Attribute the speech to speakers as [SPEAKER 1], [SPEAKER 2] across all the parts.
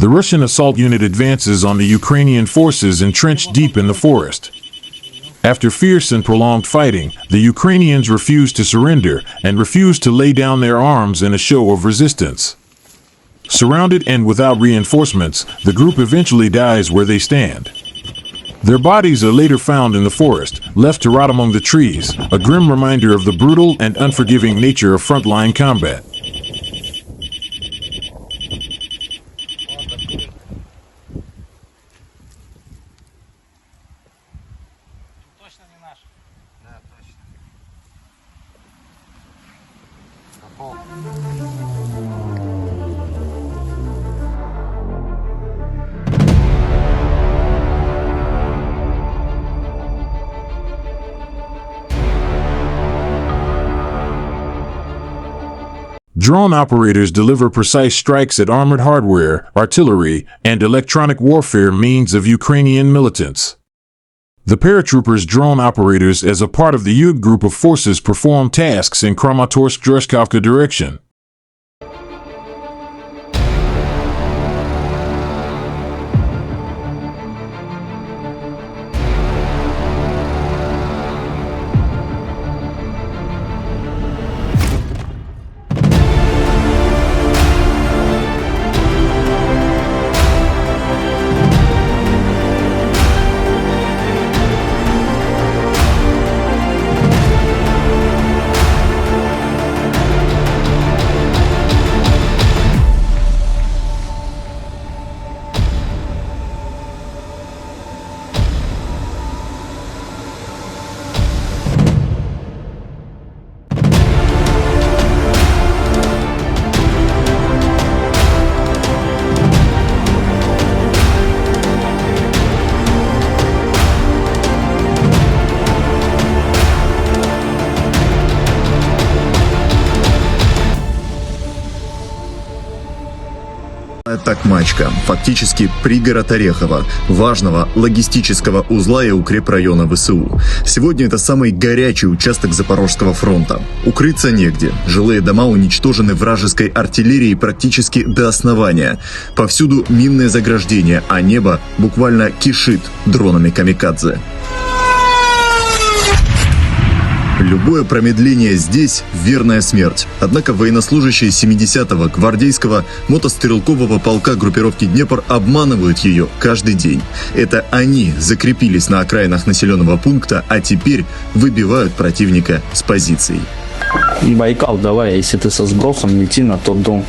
[SPEAKER 1] The Russian assault unit advances on the Ukrainian forces entrenched deep in the forest. After fierce and prolonged fighting, the Ukrainians refuse to surrender and refuse to lay down their arms in a show of resistance. Surrounded and without reinforcements, the group eventually dies where they stand. Their bodies are later found in the forest, left to rot among the trees, a grim reminder of the brutal and unforgiving nature of frontline combat. Drone operators deliver precise strikes at armored hardware, artillery, and electronic warfare means of Ukrainian militants. The paratroopers drone operators as a part of the Yug group of forces perform tasks in Kramatorsk-Druzhkovka direction.
[SPEAKER 2] Токмачка, фактически пригород Орехова, важного логистического узла и укрепрайона ВСУ. Сегодня это самый горячий участок Запорожского фронта. Укрыться негде. Жилые дома уничтожены вражеской артиллерией практически до основания. Повсюду минное заграждение, а небо буквально кишит дронами камикадзе. Любое промедление здесь – верная смерть. Однако военнослужащие 70-го гвардейского мотострелкового полка группировки Днепр обманывают ее каждый день. Это они закрепились на окраинах населенного пункта, а теперь выбивают противника с позиций.
[SPEAKER 3] Байкал, давай, если ты со сбросом, лети на тот дом,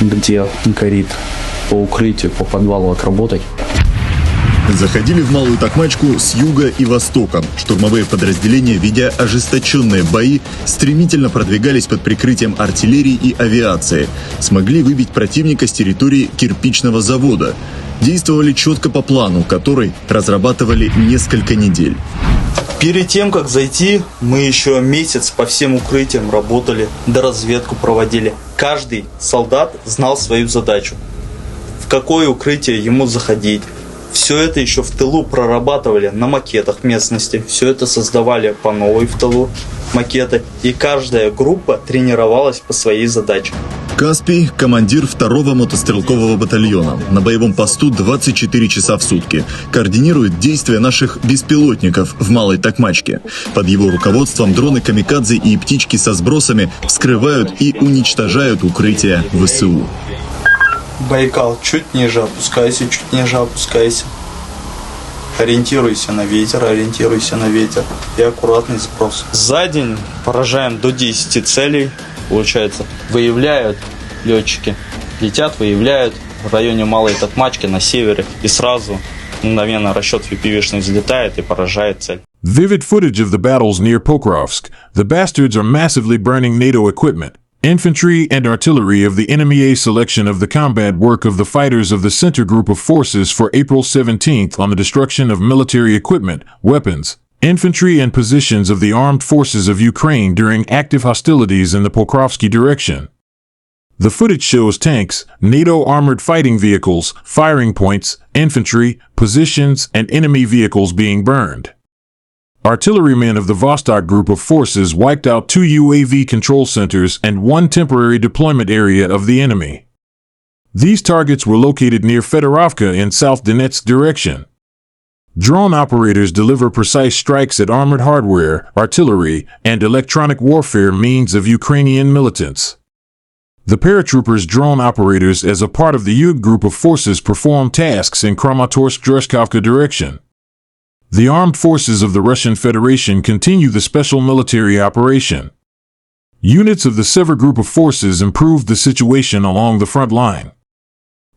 [SPEAKER 3] где горит, по укрытию, по подвалу отработать.
[SPEAKER 2] Заходили в Малую Токмачку с юга и востока. Штурмовые подразделения, ведя ожесточенные бои, стремительно продвигались под прикрытием артиллерии и авиации. Смогли выбить противника с территории кирпичного завода. Действовали четко по плану, который разрабатывали несколько недель.
[SPEAKER 4] Перед тем, как зайти, мы еще месяц по всем укрытиям работали, доразведку проводили. Каждый солдат знал свою задачу, в какое укрытие ему заходить. Все это еще в тылу прорабатывали на макетах местности. Все это создавали по новой в тылу макеты. И каждая группа тренировалась по своей задаче.
[SPEAKER 2] Каспий – командир 2-го мотострелкового батальона. На боевом посту 24 часа в сутки. Координирует действия наших беспилотников в Малой Токмачке. Под его руководством дроны камикадзе и птички со сбросами вскрывают и уничтожают укрытия ВСУ.
[SPEAKER 4] Байкал, чуть ниже опускайся, чуть ниже опускайся. Ориентируйся на ветер и аккуратный сброс. За день поражаем до 10 целей, получается. Выявляют летчики, летят, выявляют в районе Малой Токмачки на севере и сразу мгновенно расчет VPV-шный взлетает и поражает цель.
[SPEAKER 1] Vivid footage of the battles near Pokrovsk. The bastards are massively burning NATO equipment. Infantry and artillery of the enemy. A selection of the combat work of the fighters of the Center Group of Forces for April 17th on the destruction of military equipment, weapons, infantry and positions of the armed forces of Ukraine during active hostilities in the Pokrovsk direction. The footage shows tanks, NATO armored fighting vehicles, firing points, infantry, positions, and enemy vehicles being burned. Artillerymen of the Vostok group of forces wiped out 2 UAV control centers and 1 temporary deployment area of the enemy. These targets were located near Fedorovka in South Donetsk direction. Drone operators deliver precise strikes at armored hardware, artillery, and electronic warfare means of Ukrainian militants. The paratroopers drone operators as a part of the UG group of forces perform tasks in Kramatorsk-Druzhkovka direction. The armed forces of the Russian Federation continue the special military operation. Units of the Sever group of forces improved the situation along the front line.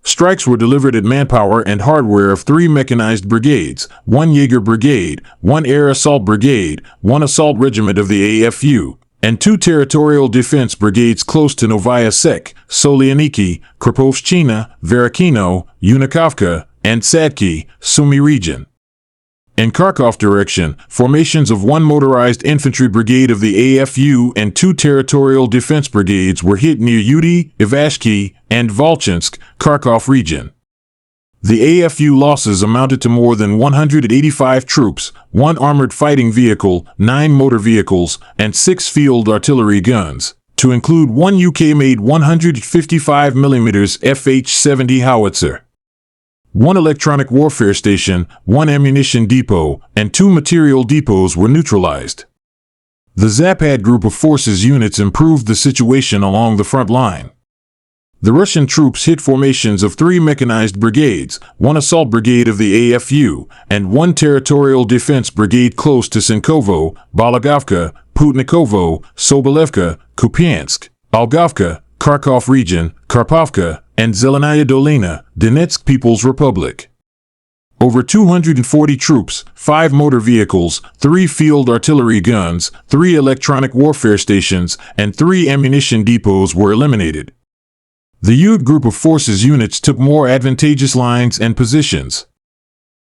[SPEAKER 1] Strikes were delivered at manpower and hardware of 3 mechanized brigades, 1 Jaeger brigade, 1 air assault brigade, 1 assault regiment of the AFU, and 2 territorial defense brigades close to Novaya Sek, Solianiki, Kropotchina, Verakino, Unikovka, and Sadki, Sumy region. In Kharkov direction, formations of 1 motorized infantry brigade of the AFU and 2 territorial defense brigades were hit near Yudy, Ivashki, and Volchansk, Kharkov region. The AFU losses amounted to more than 185 troops, 1 armored fighting vehicle, 9 motor vehicles, and 6 field artillery guns, to include 1 UK-made 155mm FH-70 howitzer. 1 electronic warfare station, 1 ammunition depot, and 2 material depots were neutralized. The Zapad group of forces units improved the situation along the front line. The Russian troops hit formations of 3 mechanized brigades, 1 assault brigade of the AFU, and 1 territorial defense brigade close to Sinkovo, Balagovka, Putnikovo, Sobolevka, Kupiansk, Algovka, Kharkov region, Karpovka, and Zelenaya Dolina, Donetsk People's Republic. Over 240 troops, 5 motor vehicles, 3 field artillery guns, 3 electronic warfare stations, and 3 ammunition depots were eliminated. The UG group of forces units took more advantageous lines and positions.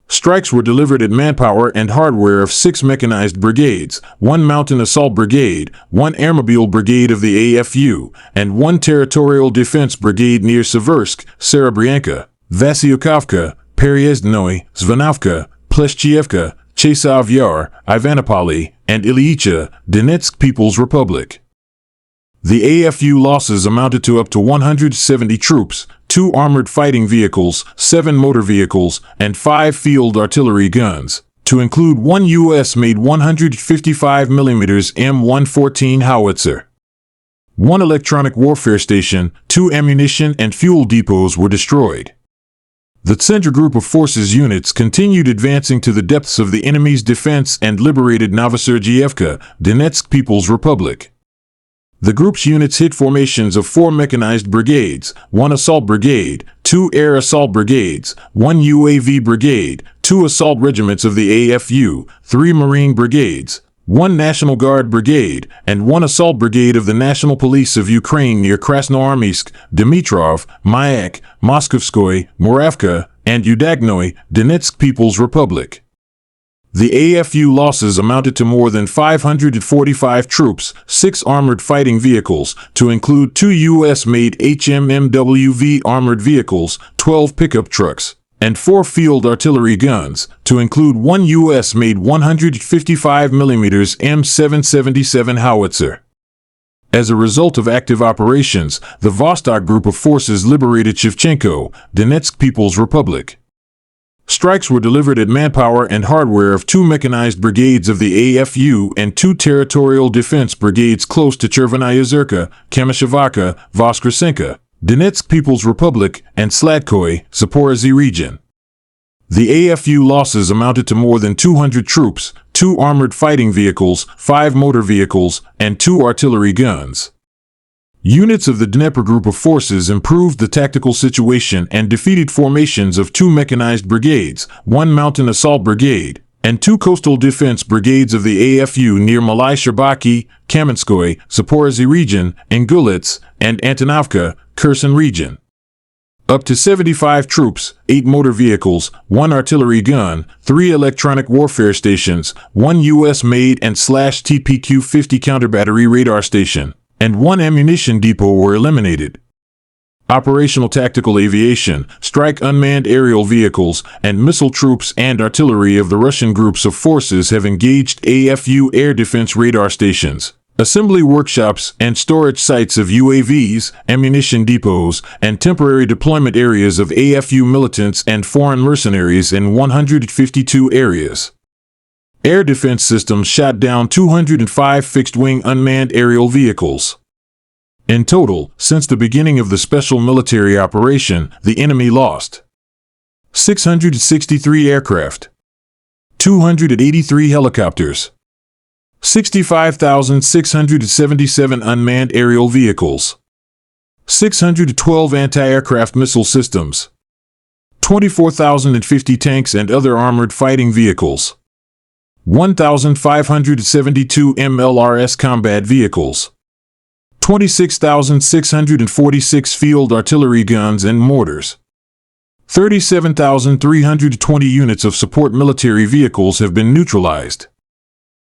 [SPEAKER 1] Strikes were delivered at manpower and hardware of 6 mechanized brigades, 1 mountain assault brigade, 1 airmobile brigade of the AFU, and 1 territorial defense brigade near Seversk, Serebryanka, Vasyukovka, Peryezdnoy, Zvanovka, Pleshchievka, Chasov Yar, Ivanopoli, and Ilyicha, Donetsk People's Republic. The AFU losses amounted to up to 170 troops, 2 armored fighting vehicles, 7 motor vehicles, and 5 field artillery guns, to include 1 US-made 155mm M114 howitzer. 1 electronic warfare station, 2 ammunition and fuel depots were destroyed. The Center group of forces units continued advancing to the depths of the enemy's defense and liberated Novosergievka, Donetsk People's Republic. The group's units hit formations of 4 mechanized brigades, 1 assault brigade, 2 air assault brigades, 1 UAV brigade, 2 assault regiments of the AFU, 3 marine brigades, 1 National Guard brigade, and 1 assault brigade of the National Police of Ukraine near Krasnoarmysk, Dmitrov, Mayak, Moskovskoy, Moravka, and Udagnoy, Donetsk People's Republic. The AFU losses amounted to more than 545 troops, 6 armored fighting vehicles, to include 2 US-made HMMWV armored vehicles, 12 pickup trucks, and 4 field artillery guns, to include 1 US-made 155mm M777 howitzer. As a result of active operations, the Vostok group of forces liberated Shevchenko, Donetsk People's Republic. Strikes were delivered at manpower and hardware of 2 mechanized brigades of the AFU and 2 territorial defense brigades close to Chervenaya Zerka, Kamyshavaka, Voskresenka, Donetsk People's Republic, and Sladkoy, Zaporozhye region. The AFU losses amounted to more than 200 troops, 2 armored fighting vehicles, 5 motor vehicles, and 2 artillery guns. Units of the Dnepr group of forces improved the tactical situation and defeated formations of 2 mechanized brigades, 1 mountain assault brigade, and 2 coastal defense brigades of the AFU near Malay Sherbaki, Kamenskoy, Zaporozhye region, Ingulets, and Antonovka, Kherson region. Up to 75 troops, 8 motor vehicles, 1 artillery gun, 3 electronic warfare stations, 1 US-made and /TPQ-50 counterbattery radar station, and 1 ammunition depot were eliminated. Operational tactical aviation, strike unmanned aerial vehicles, and missile troops and artillery of the Russian groups of forces have engaged AFU air defense radar stations, assembly workshops and storage sites of UAVs, ammunition depots, and temporary deployment areas of AFU militants and foreign mercenaries in 152 areas. Air defense systems shot down 205 fixed-wing unmanned aerial vehicles. In total, since the beginning of the special military operation, the enemy lost 663 aircraft, 283 helicopters, 65,677 unmanned aerial vehicles, 612 anti-aircraft missile systems, 24,050 tanks and other armored fighting vehicles, 1,572 MLRS combat vehicles, 26,646 field artillery guns and mortars. 37,320 units of support military vehicles have been neutralized.